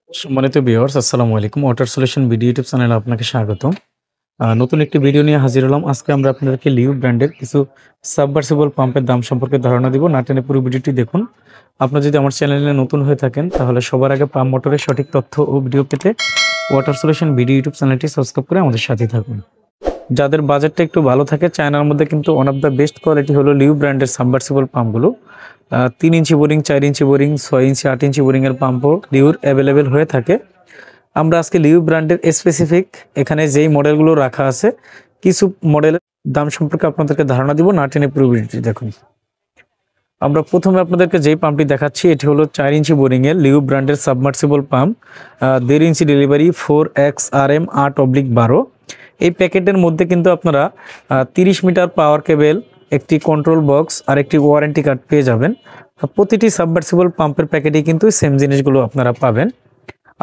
সম্মানিত ভিউয়ার্স আসসালামু আলাইকুম। ওয়াটার সলিউশন ভিডিও ইউটিউব চ্যানেলে আপনাকে স্বাগতম। নতুন একটি ভিডিও নিয়ে হাজির হলাম। আজকে আমরা আপনাদেরকে লিউ ব্র্যান্ডের কিছু সাবমার্সিবল পাম্পের দাম সম্পর্কে ধারণা দিব। না টেনে পুরো ভিডিওটি দেখুন। আপনারা যদি আমার চ্যানেলে নতুন হয়ে থাকেন তাহলে সবার আগে পাম্প মোটরের সঠিক তথ্য ও ভিডিও পেতে ওয়াটার সলিউশন ভিডিও ইউটিউব চ্যানেলটি সাবস্ক্রাইব করে আমাদের সাথেই থাকুন। যাদের বাজেটটা একটু ভালো থাকে চায়নার মধ্যে কিন্তু one of the best quality হলো লিউ ব্র্যান্ডের সাবমার্সিবল পাম্পগুলো। 3 inch boring, 4 inch boring, 6 inch, 8 inch বোরিংয়ের পাম্পও লিউর অ্যাভেলেবেল হয়ে থাকে। আমরা আজকে লিউ ব্র্যান্ডের স্পেসিফিক এখানে যেই মডেলগুলো রাখা আছে কিছু মডেলের দাম সম্পর্কে আপনাদেরকে ধারণা দিব। না টেনে পুরো ভিডিওটি দেখুন। আমরা প্রথমে আপনাদেরকে যেই পাম্পটি দেখাচ্ছি এটি হলো 4 ইঞ্চি বোরিংয়ের লিউ ব্র্যান্ডের সাবমার্সিবল পাম্প, 1.5 ইঞ্চি ডেলিভারি, 4XRM 8/12। এই প্যাকেটের মধ্যে কিন্তু আপনারা 30 মিটার পাওয়ার কেবেল, একটি কন্ট্রোল বক্স আর একটি ওয়ারেন্টি কার্ড পেয়ে যাবেন। প্রতিটি সাবমার্সিবল পাম্পের প্যাকেটেই কিন্তু সেম জিনিসগুলো আপনারা পাবেন।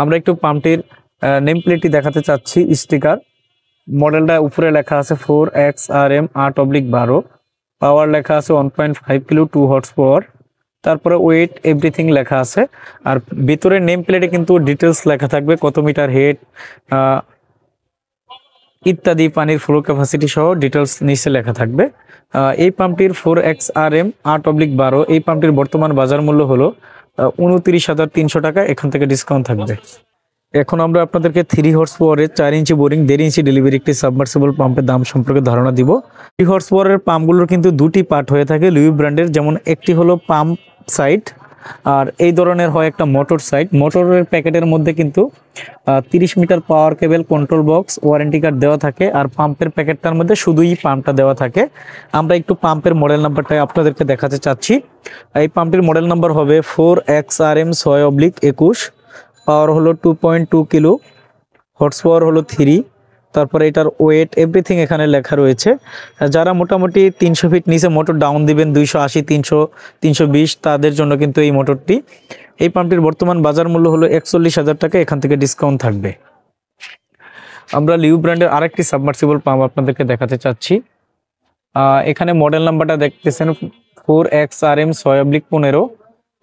আমরা একটু পাম্পটির নেম প্লেটটি দেখাতে চাচ্ছি। স্টিকার মডেলটা উপরে লেখা আছে 4XRM 8/12, পাওয়ার লেখা আছে 1.5 কিলো 2 হর্স পাওয়ার, তারপরে ওয়েট এভরিথিং লেখা আছে। আর ভিতরে নেম প্লেটে কিন্তু ডিটেলস লেখা থাকবে, কত মিটার হেড ইত্যাদি, পানির ফ্লো ক্যাপাসিটি সহ ডিটেলস নিচে লেখা থাকবে। এই পাম্পটির 4XRM 8/12 এই পাম্পটির বর্তমান বাজার মূল্য হলো 29,300 টাকা। এখান থেকে ডিসকাউন্ট থাকবে। এখন আমরা আপনাদেরকে 3 হর্স পাওয়ারের 4 ইঞ্চি বোরিং, 1.5 ইঞ্চি ডেলিভারি একটি সাবমার্সিবল পাম্পের দাম সম্পর্কে ধারণা দিব। 3 হর্স পাওয়ারের পাম্পগুলোর কিন্তু দুটি পার্ট হয়ে থাকে লিউ ব্র্যান্ডের, যেমন একটি হলো পাম্প সাইড আর এই ধরনের হয় একটা মোটর সাইড। মোটরের প্যাকেটের মধ্যে কিন্তু 30 মিটার পাওয়ার কেবল, কন্ট্রোল বক্স, ওয়ারেন্টি কার্ড দেওয়া থাকে। আর পাম্পের প্যাকেটটার মধ্যে শুধুই পাম্পটা দেওয়া থাকে। আমরা একটু পাম্পের মডেল নাম্বারটা আপনাদেরকে দেখাতে চাচ্ছি। এই পাম্পটির মডেল নাম্বার হবে 4XRM 6/21, পাওয়ার হলো 2.2 কিলো, হর্স পাওয়ার হলো 3, তারপরে এটার ওয়েট এভরিথিং এখানে লেখা রয়েছে। যারা মোটামুটি 300 ফিট নিচে মোটর ডাউন দিবেন, 280, 300, 320, তাদের জন্য কিন্তু এই মোটরটি। এই পাম্পটির বর্তমান বাজার মূল্য হলো 41,000 টাকা। এখান থেকে ডিসকাউন্ট থাকবে। আমরা লিউ ব্র্যান্ডের আরেকটি সাবমার্সিবল পাম্প আপনাদেরকে দেখাতে চাচ্ছি। এখানে মডেল নাম্বারটা দেখতেছেন 4XRM 6/15,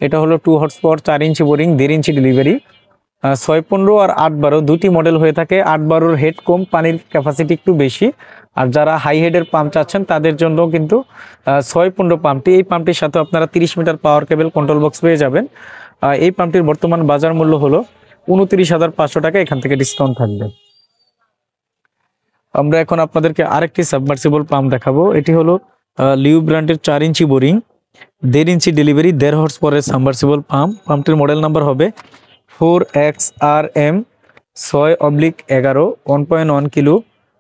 এটা হলো 2 হর্স পাওয়ার, 4 ইঞ্চি বোরিং, 1.5 ইঞ্চি ডেলিভারি। 6-15 আর 8-12 দুটি মডেল হয়ে থাকে। 8-12 হেড কম, পানির ক্যাপাসিটি একটু বেশি। আর যারা হাই হেডের পাম্প চাচ্ছেন তাদের জন্য কিন্তু 6-15 পাম্পটি। এই পাম্পটির সাথে আপনারা 30 মিটার পাওয়ার কেবল, কন্ট্রোল বক্স পেয়ে যাবেন। এই পাম্পটির বর্তমান বাজার মূল্য হলো 29,500 টাকা। এখান থেকে ডিসকাউন্ট থাকবে। আমরা এখন আপনাদেরকে আরেকটি সাবমার্সিবল পাম্প দেখাবো। এটি হলো লিউ ব্র্যান্ডের 4 ইঞ্চি বোরিং, 1.5 ইঞ্চি ডেলিভারি, 1.5 হর্স পাওয়ারের সাবমার্সিবল পাম্প। পাম্পটির মডেল নাম্বার হবে 4XRM 6/11, 1.1 কিলো,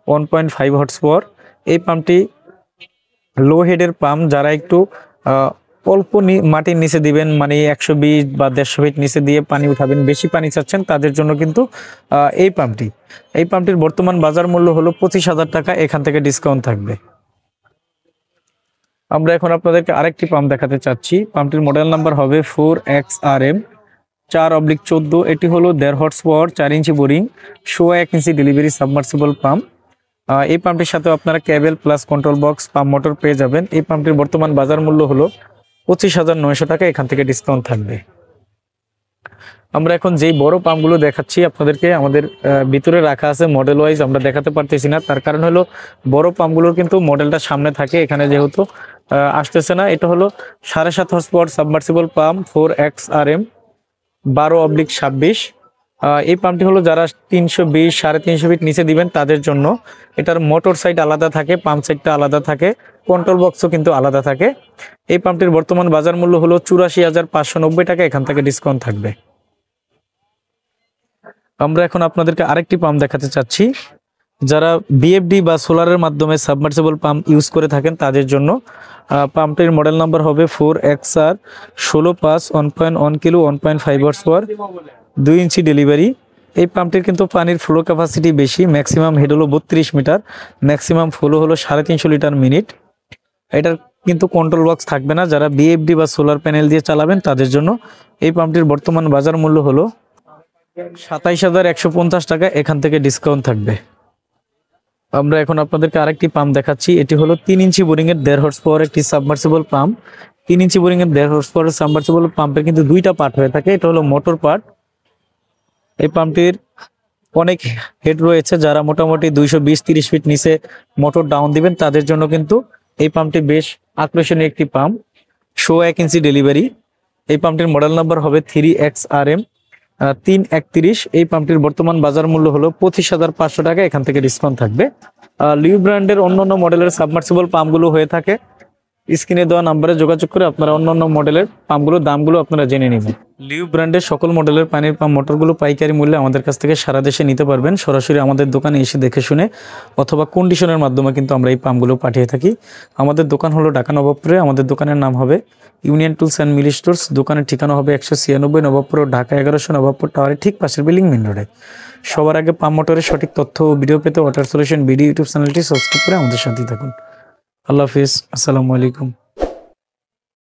1.5 হর্স পাওয়ার। এই পাম্পটি লো হেডের পাম্প। যারা একটু অল্প মাটির নিচে দিবেন, মানে 120 বা 150 ফিট নিচে দিয়ে পানি উঠাবেন, বেশি পানি চাচ্ছেন, তাদের জন্য কিন্তু এই পাম্পটির বর্তমান বাজার মূল্য হলো 25,000 টাকা। এখান থেকে ডিসকাউন্ট থাকবে। আমরা এখন আপনাদেরকে আরেকটি পাম্প দেখাতে চাচ্ছি। পাম্পটির মডেল নাম্বার হবে 4XRM 4/14, এটি হলো 1.5 horse power, 4 inch boring, 1 inch delivery submersible pump. এই পাম্পটির সাথে আপনারা cable plus control box, pump motor পেয়ে যাবেন। এই পাম্পটির বর্তমান বাজার মূল্য হলো 25,900 টাকা। এখান থেকে ডিসকাউন্ট থাকবে। আমরা এখন যেই বড় পাম্পগুলো দেখাচ্ছি আপনাদেরকে, আমাদের ভিতরে রাখা আছে মডেল ওয়াইজ, আমরা দেখাতে পারতেছি না। তার কারণ হলো বড় পাম্পগুলোর কিন্তু মডেলটা সামনে থাকে, এখানে যেহেতু আসতেছে না। এটা হলো 7.5 horse power submersible pump 4XRM 12/26। এই পাম্পটি হলো যারা 320, 350 ফিট নিচে দিবেন তাদের জন্য। এটার মোটর সাইড আলাদা থাকে, পাম্প সাইডটা আলাদা থাকে, কন্ট্রোল বক্সও কিন্তু আলাদা থাকে। এই পাম্পটির বর্তমান বাজার মূল্য হলো 84,590 টাকা। এখান থেকে ডিসকাউন্ট থাকবে। আমরা এখন আপনাদেরকে আরেকটি পাম্প দেখাতে চাচ্ছি। যারা বিএফডি বা সোলারের মাধ্যমে সাবমার্সিবল পাম্প ইউজ করে থাকেন তাদের জন্য। পাম্পটির মডেল নাম্বার হবে 4XR 16/5, 1.1 কিলো, 1.5 হর্স পাওয়ার, 2 ইঞ্চি ডেলিভারি। এই পাম্পটির কিন্তু পানির ফ্লো ক্যাপাসিটি বেশি। ম্যাক্সিমাম হেড হলো 32 মিটার, ম্যাক্সিমাম ফ্লো হলো 350 লিটার মিনিট। এটার কিন্তু কন্ট্রোল বক্স থাকবে না। যারা বিএফডি বা সোলার প্যানেল দিয়ে চালাবেন তাদের জন্য। এই পাম্পটির বর্তমান বাজার মূল্য হলো 27,150 টাকা। এখান থেকে ডিসকাউন্ট থাকবে। আমরা এখন আপনাদেরকে আরেকটি পাম্প দেখাচ্ছি। এটি হলো 3 ইঞ্চি বোরিং এর 1.5 হর্স পাওয়ার একটি সাবমার্সিবল পাম্প। 3 ইঞ্চি বোরিং এর 1.5 হর্স পাওয়ার সাবমার্সিবল পাম্পের কিন্তু দুইটা পার্ট হয়ে থাকে। এটা হলো মোটর পার্ট এই পাম্পটির অনেক হেড রয়েছে, যারা মোটামুটি 220-30 ফিট নিচে মোটর ডাউন দিবেন তাদের জন্য কিন্তু এই পাম্পটি বেশ আকর্ষণীয় একটি পাম্প। 1 inch delivery. এই পাম্পটির মডেল নাম্বার হবে 3XRM 331। এই পাম্পটির বর্তমান বাজার মূল্য হলো 25,500 টাকা, এখান থেকে ডিসকাউন্ট থাকবে। লিউ ব্র্যান্ডের অন্যান্য মডেলের সাবমার্সিবল পাম্পগুলো হয়ে থাকে স্ক্রিনে দেওয়া নাম্বারে যোগাযোগ করে আপনারা অন্যান্য মডেলের পাম্পগুলোর দামগুলো আপনারা জেনে নেবেন। লিউ ব্র্যান্ডের সকল মডেলের পানির পাম্প মোটরগুলো পাইকারি মূল্যে আমাদের কাছ থেকে সারা দেশে নিতে পারবেন। সরাসরি আমাদের দোকানে এসে দেখে শুনে অথবা কন্ডিশনের মাধ্যমে কিন্তু আমরা এই পাম্পগুলো পাঠিয়ে থাকি। আমাদের দোকান হলো ঢাকা নবাবপুরে। আমাদের দোকানের নাম হবে Union Tools and Mili Stores. দোকানের ঠিকানা হবে 196 নবাবপুর, ঢাকা 1100 নবাবপুর টাওয়ারের ঠিক পাশের বিল্ডিং মেন রোডে। সবার আগে পাম্প মোটরের সঠিক তথ্য ও ভিডিও পেতে ওয়াটার সলিউশন বিডি ইউটিউব চ্যানেলটি সাবস্ক্রাইব করে আমাদের সাথে থাকুন। আল্লাহ হাফিজ, আসসালামু আলাইকুম।